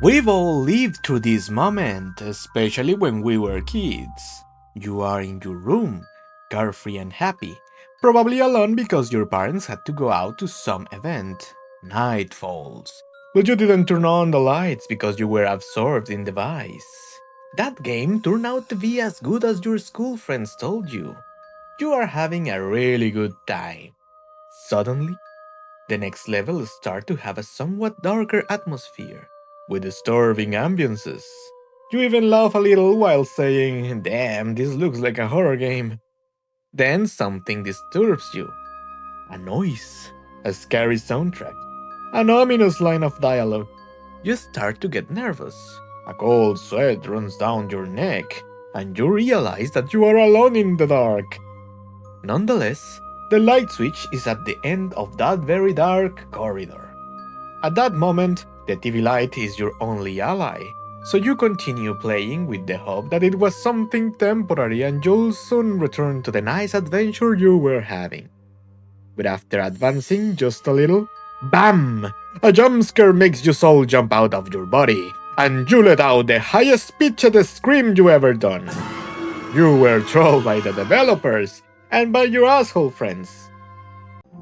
We've all lived through this moment, especially when we were kids. You are in your room, carefree and happy, probably alone because your parents had to go out to some event. Night falls. But you didn't turn on the lights because you were absorbed in the device. That game turned out to be as good as your school friends told you. You are having a really good time. Suddenly, the next level starts to have a somewhat darker atmosphere, with disturbing ambiances. You even laugh a little while saying, "Damn, this looks like a horror game." Then something disturbs you. A noise, a scary soundtrack, an ominous line of dialogue. You start to get nervous. A cold sweat runs down your neck, and you realize that you are alone in the dark. Nonetheless, the light switch is at the end of that very dark corridor. At that moment, the TV light is your only ally, so you continue playing with the hope that it was something temporary and you'll soon return to the nice adventure you were having. But after advancing just a little, BAM! A jumpscare makes your soul jump out of your body, and you let out the highest pitched scream you ever done. You were trolled by the developers and by your asshole friends.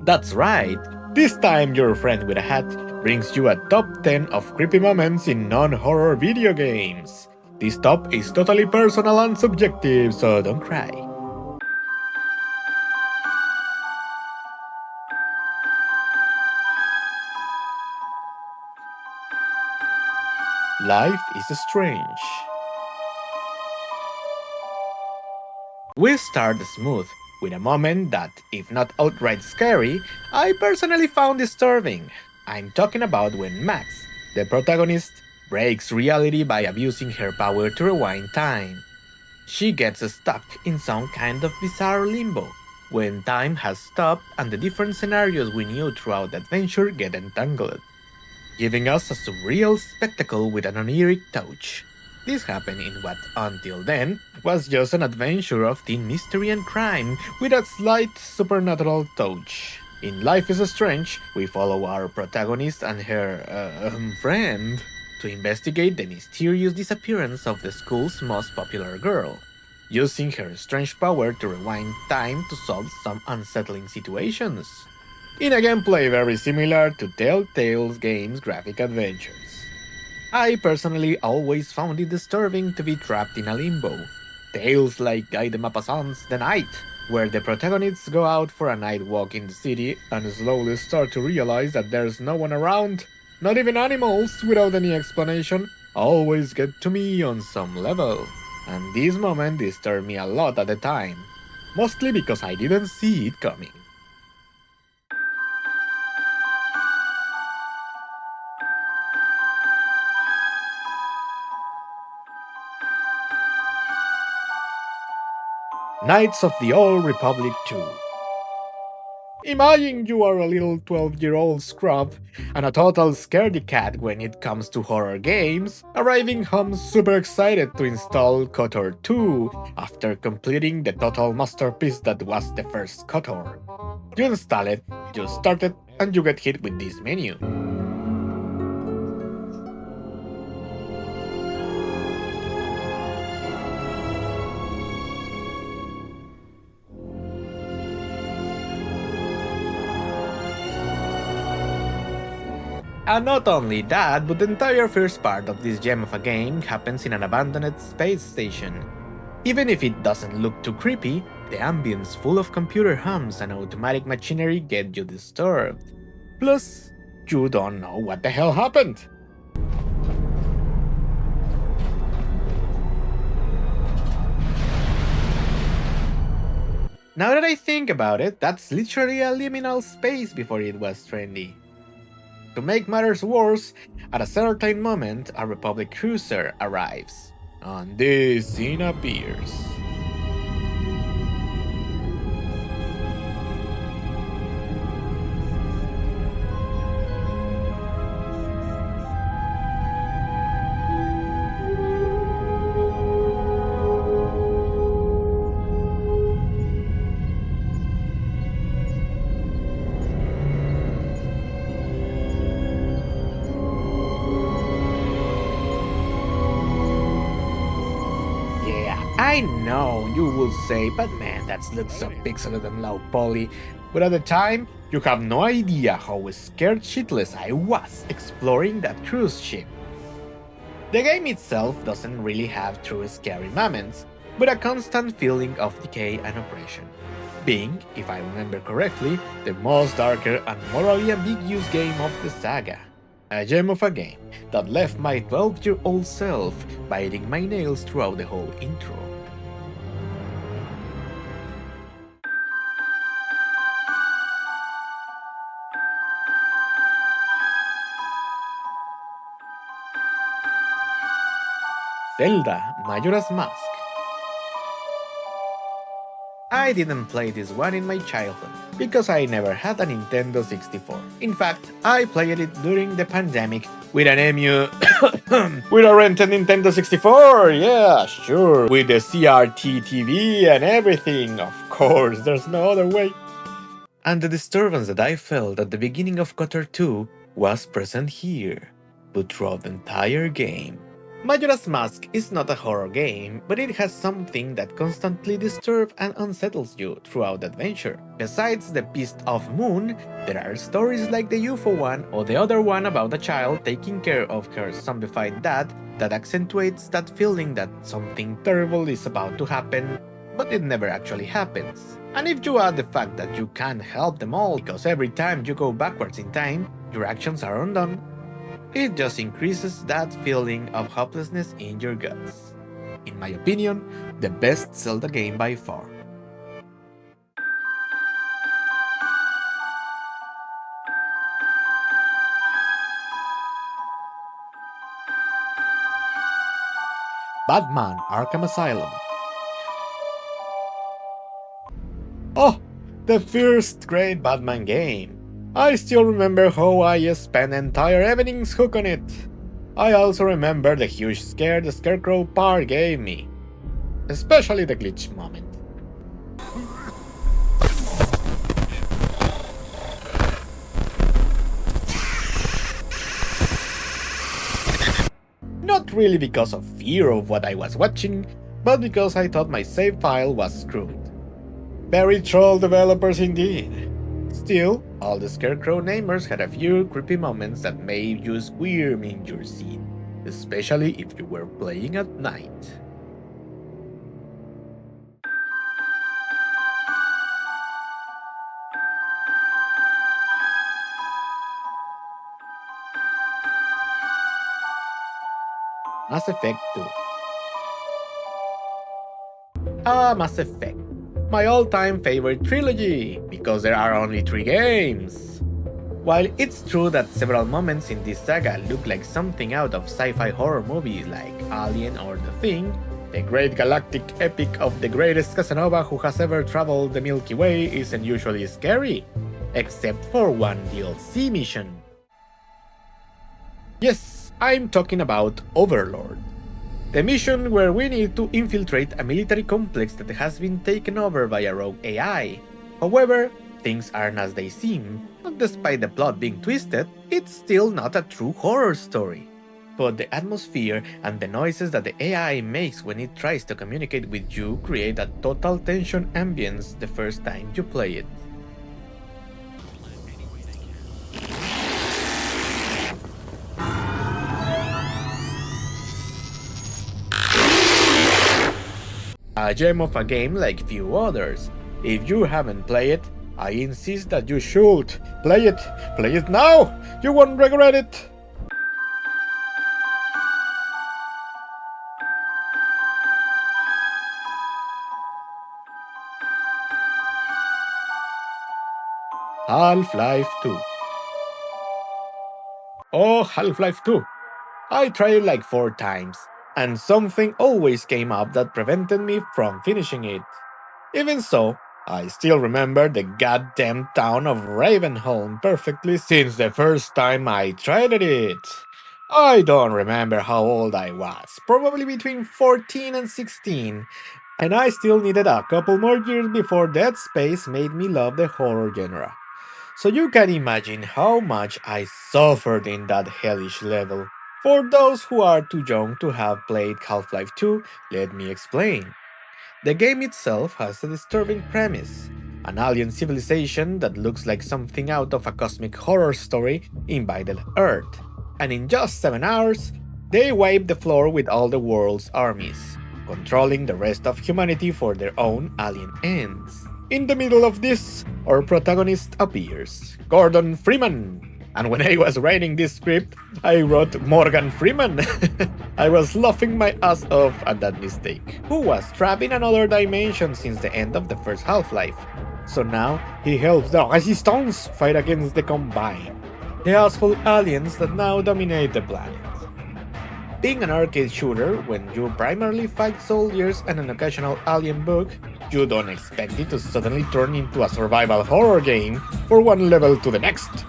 That's right, this time your friend with a hat brings you a top 10 of creepy moments in non-horror video games. This top is totally personal and subjective, so don't cry. Life is strange. We start smooth, with a moment that, if not outright scary, I personally found disturbing. I'm talking about when Max, the protagonist, breaks reality by abusing her power to rewind time. She gets stuck in some kind of bizarre limbo, when time has stopped and the different scenarios we knew throughout the adventure get entangled, giving us a surreal spectacle with an oniric touch. This happened in what, until then, was just an adventure of teen mystery and crime with a slight supernatural touch. In Life is Strange, we follow our protagonist and her, friend to investigate the mysterious disappearance of the school's most popular girl, using her strange power to rewind time to solve some unsettling situations. In a gameplay very similar to Telltale Games' graphic adventures. I personally always found it disturbing to be trapped in a limbo. Tales like Guy de Maupassant's The Night, where the protagonists go out for a night walk in the city and slowly start to realize that there's no one around, not even animals without any explanation, always get to me on some level. And this moment disturbed me a lot at the time, mostly because I didn't see it coming. Knights of the Old Republic 2. Imagine you are a little 12-year-old scrub and a total scaredy cat when it comes to horror games, arriving home super excited to install KOTOR 2 after completing the total masterpiece that was the first KOTOR. You install it, you start it, and you get hit with this menu. And not only that, but the entire first part of this gem of a game happens in an abandoned space station. Even if it doesn't look too creepy, the ambience full of computer hums and automatic machinery get you disturbed. Plus, you don't know what the hell happened. Now that I think about it, that's literally a liminal space before it was trendy. To make matters worse, at a certain moment, a Republic cruiser arrives, and this scene appears. I know you will say, but man, that looks so pixelated and low poly. But at the time, you have no idea how scared shitless I was exploring that cruise ship. The game itself doesn't really have true scary moments, but a constant feeling of decay and oppression. Being, if I remember correctly, the most darker and morally ambiguous game of the saga. A gem of a game that left my 12-year-old self biting my nails throughout the whole intro. Zelda Majora's Mask. I didn't play this one in my childhood, because I never had a Nintendo 64. In fact, I played it during the pandemic with an emu with a rented Nintendo 64, yeah, sure, with the CRT TV and everything, of course, there's no other way. And the disturbance that I felt at the beginning of Kotor 2 was present here, but throughout the entire game. Majora's Mask is not a horror game, but it has something that constantly disturbs and unsettles you throughout the adventure. Besides the pissed off moon, there are stories like the UFO one or the other one about a child taking care of her zombified dad that accentuates that feeling that something terrible is about to happen, but it never actually happens. And if you add the fact that you can't help them all because every time you go backwards in time, your actions are undone, it just increases that feeling of hopelessness in your guts. In my opinion, the best Zelda game by far. Batman Arkham Asylum. Oh, the first great Batman game. I still remember how I spent entire evenings hooked on it. I also remember the huge scare the Scarecrow part gave me, especially the glitch moment. Not really because of fear of what I was watching, but because I thought my save file was screwed. Very troll developers indeed. Still, all the Scarecrow namers had a few creepy moments that made you squirm in your seat, especially if you were playing at night. Mass Effect 2. Mass Effect. My all-time favorite trilogy, because there are only 3 games. While it's true that several moments in this saga look like something out of sci-fi horror movies like Alien or The Thing, the great galactic epic of the greatest Casanova who has ever traveled the Milky Way isn't usually scary, except for one DLC mission. Yes, I'm talking about Overlord. The mission where we need to infiltrate a military complex that has been taken over by a rogue AI. However, things aren't as they seem, and despite the plot being twisted, it's still not a true horror story. But the atmosphere and the noises that the AI makes when it tries to communicate with you create a total tension ambience the first time you play it. A gem of a game like few others. If you haven't played it, I insist that you should. Play it! Play it now! You won't regret it! Half-Life 2. Oh, Half-Life 2. I tried it like 4 times, and something always came up that prevented me from finishing it. Even so, I still remember the goddamn town of Ravenholm perfectly since the first time I tried it. I don't remember how old I was, probably between 14 and 16, and I still needed a couple more years before Dead Space made me love the horror genre. So you can imagine how much I suffered in that hellish level. For those who are too young to have played Half-Life 2, let me explain. The game itself has a disturbing premise. An alien civilization that looks like something out of a cosmic horror story invaded Earth, and in just 7 hours, they wiped the floor with all the world's armies, controlling the rest of humanity for their own alien ends. In the middle of this, our protagonist appears, Gordon Freeman. And when I was writing this script, I wrote Morgan Freeman. I was laughing my ass off at that mistake. Who was trapped in another dimension since the end of the first Half-Life. So now, he helps the Resistance fight against the Combine, the asshole aliens that now dominate the planet. Being an arcade shooter, when you primarily fight soldiers and an occasional alien bug, you don't expect it to suddenly turn into a survival horror game for one level to the next.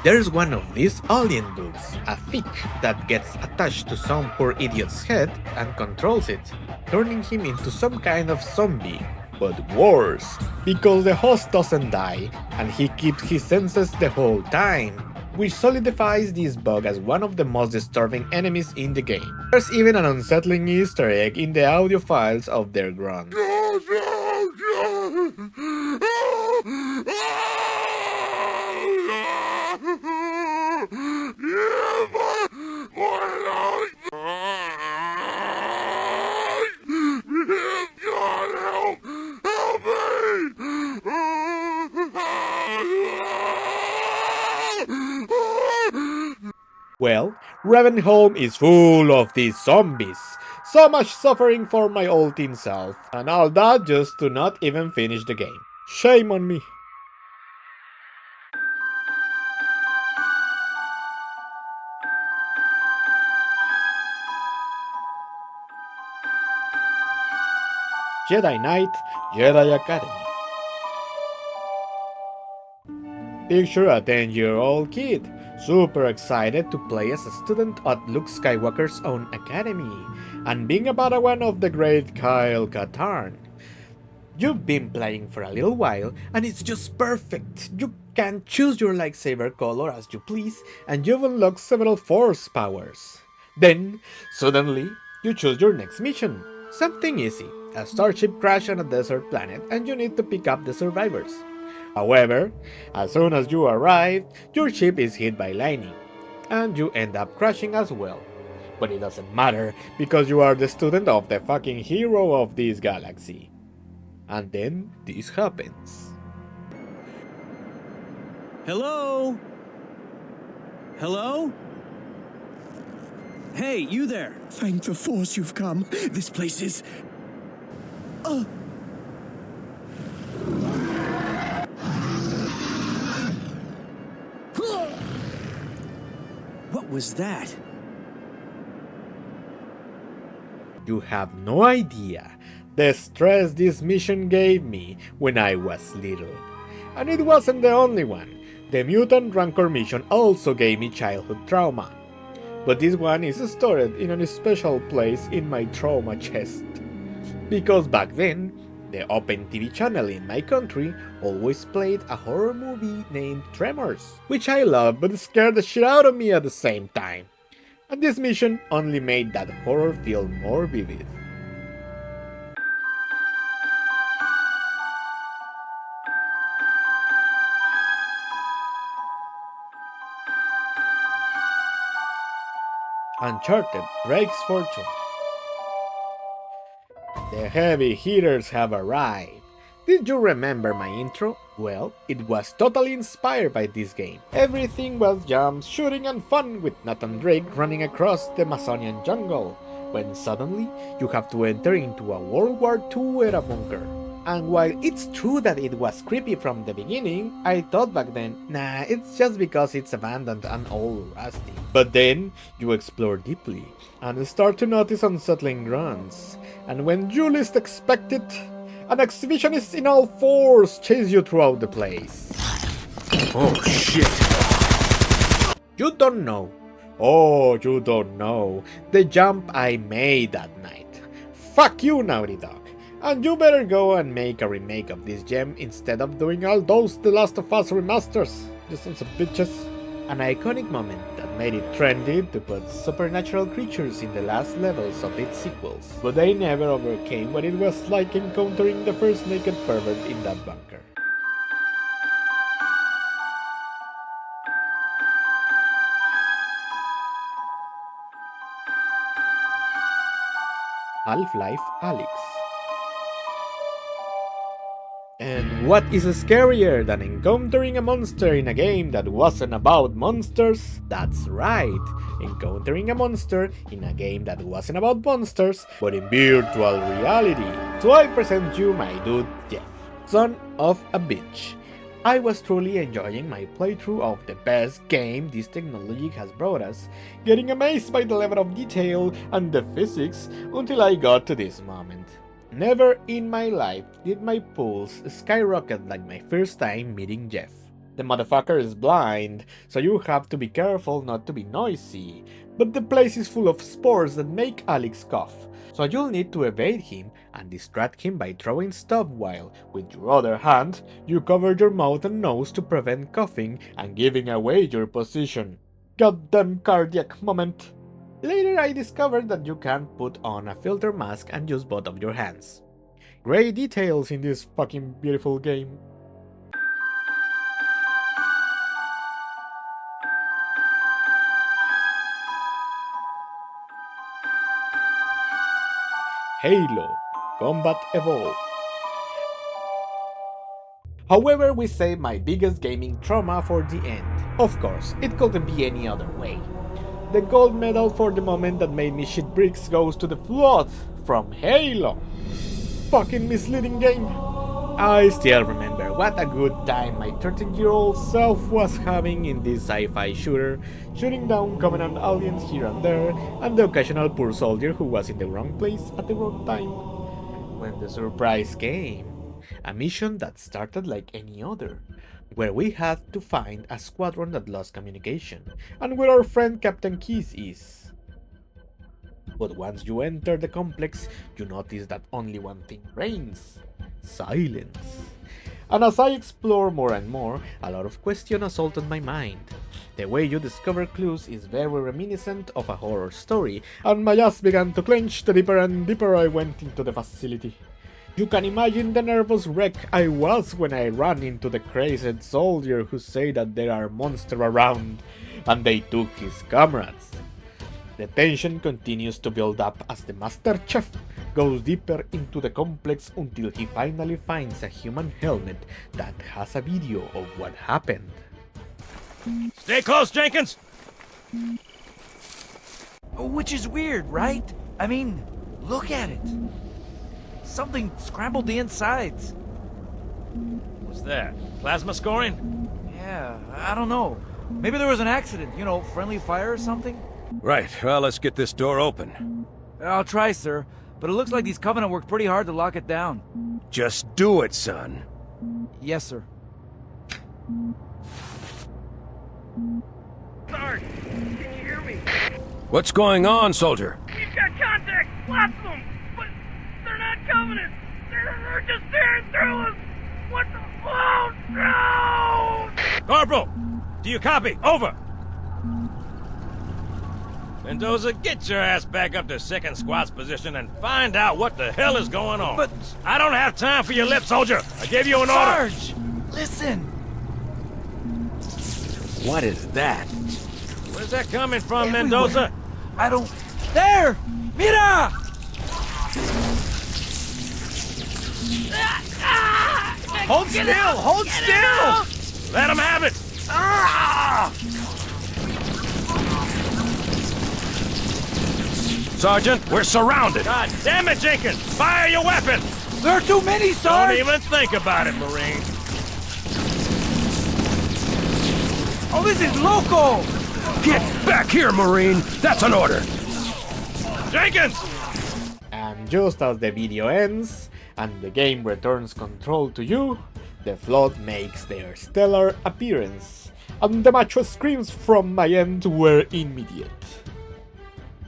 There's one of these alien bugs, a thick, that gets attached to some poor idiot's head and controls it, turning him into some kind of zombie. But worse, because the host doesn't die, and he keeps his senses the whole time, which solidifies this bug as one of the most disturbing enemies in the game. There's even an unsettling Easter egg in the audio files of their grunts. Well, Ravenholm is full of these zombies. So much suffering for my old teen self, and all that just to not even finish the game. Shame on me. Jedi Knight, Jedi Academy. Picture a 10-year-old kid, super excited to play as a student at Luke Skywalker's own academy, and being a Padawan of the great Kyle Katarn. You've been playing for a little while, and it's just perfect. You can choose your lightsaber color as you please, and you've unlocked several Force powers. Then, suddenly, you choose your next mission. Something easy. A starship crashed on a desert planet and you need to pick up the survivors. However, as soon as you arrive, your ship is hit by lightning, and you end up crashing as well. But it doesn't matter, because you are the student of the fucking hero of this galaxy. And then this happens. Hello? Hello? Hey, you there! Thank the Force you've come. This place is... What was that? You have no idea the stress this mission gave me when I was little. And it wasn't the only one. The Mutant Rancor mission also gave me childhood trauma. But this one is stored in a special place in my trauma chest. Because back then, the Open TV channel in my country always played a horror movie named Tremors, which I loved but scared the shit out of me at the same time. And this mission only made that horror feel more vivid. Uncharted: Drake's Fortune. The heavy hitters have arrived. Did you remember my intro? Well, it was totally inspired by this game. Everything was jumps, shooting and fun with Nathan Drake running across the Amazonian jungle, when suddenly you have to enter into a World War II era bunker. And while it's true that it was creepy from the beginning, I thought back then, nah, it's just because it's abandoned and all rusty. But then, you explore deeply, and start to notice unsettling grunts. And when you least expect it, an exhibitionist in all fours chases you throughout the place. Oh shit. You don't know. Oh, you don't know the jump I made that night. Fuck you, Naughty Dog. And you better go and make a remake of this gem instead of doing all those The Last of Us remasters, you sons of bitches. An iconic moment that made it trendy to put supernatural creatures in the last levels of its sequels, but they never overcame what it was like encountering the first naked pervert in that bunker. Half-Life Alyx. And what is scarier than encountering a monster in a game that wasn't about monsters? That's right, encountering a monster in a game that wasn't about monsters, but in virtual reality. So I present you my dude Jeff, son of a bitch. I was truly enjoying my playthrough of the best game this technology has brought us, getting amazed by the level of detail and the physics until I got to this moment. Never in my life did my pulse skyrocket like my first time meeting Jeff. The motherfucker is blind, so you have to be careful not to be noisy, but the place is full of spores that make Alyx cough, so you'll need to evade him and distract him by throwing stuff while, with your other hand, you cover your mouth and nose to prevent coughing and giving away your position. Goddamn cardiac moment. Later I discovered that you can put on a filter mask and use both of your hands. Great details in this fucking beautiful game. Halo Combat Evolved. However, we save my biggest gaming trauma for the end. Of course, it couldn't be any other way. The gold medal for the moment that made me shit bricks goes to the flood from Halo. Fucking misleading game. I still remember what a good time my 13-year-old self was having in this sci-fi shooter, shooting down Covenant aliens here and there, and the occasional poor soldier who was in the wrong place at the wrong time. When the surprise came, a mission that started like any other, where we had to find a squadron that lost communication, and where our friend Captain Keys is. But once you enter the complex, you notice that only one thing reigns: silence. And as I explore more and more, a lot of questions assaulted my mind. The way you discover clues is very reminiscent of a horror story, and my ass began to clench the deeper and deeper I went into the facility. You can imagine the nervous wreck I was when I ran into the crazed soldier who said that there are monsters around, and they took his comrades. The tension continues to build up as the Master Chef goes deeper into the complex until he finally finds a human helmet that has a video of what happened. Stay close, Jenkins! Which is weird, right? I mean, look at it. Something scrambled the insides. What's that? Plasma scoring? Yeah, I don't know. Maybe there was an accident, friendly fire or something? Right, well, let's get this door open. I'll try, sir. But it looks like these Covenant worked pretty hard to lock it down. Just do it, son. Yes, sir. Sarge, can you hear me? What's going on, soldier? We've got contact, lots of them, but they're not Covenant. They're just tearing through us. What the? Oh no! Corporal! Do you copy? Over! Mendoza, get your ass back up to second squad's position and find out what the hell is going on. But... I don't have time for your lip, soldier. I gave you an order. Sarge! Listen! What is that? Where's that coming from, Everywhere. Mendoza? I don't... There! Mira! Hold still! Hold still! Let him have it! Sergeant, we're surrounded. God damn it, Jenkins! Fire your weapon! There are too many, Don't Sarge! even think about it, Marine. Oh, this is loco! Get back here, Marine! That's an order! Jenkins! And just as the video ends, and the game returns control to you, the Flood makes their stellar appearance, and the macho screams from my end were immediate.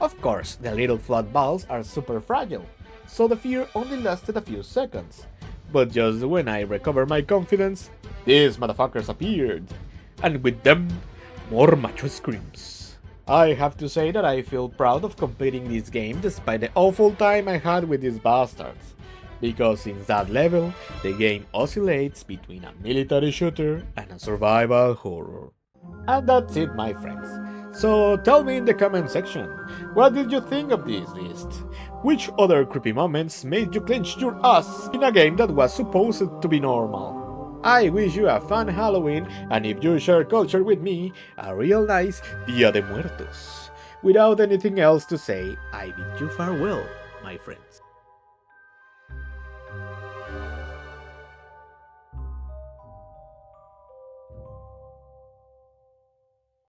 Of course, the little Flood balls are super fragile, so the fear only lasted a few seconds. But just when I recovered my confidence, these motherfuckers appeared, and with them, more macho screams. I have to say that I feel proud of completing this game despite the awful time I had with these bastards, because since that level, the game oscillates between a military shooter and a survival horror. And that's it, my friends. So tell me in the comment section, what did you think of this list? Which other creepy moments made you clench your ass in a game that was supposed to be normal? I wish you a fun Halloween, and if you share culture with me, a real nice Dia de Muertos. Without anything else to say, I bid you farewell, my friends.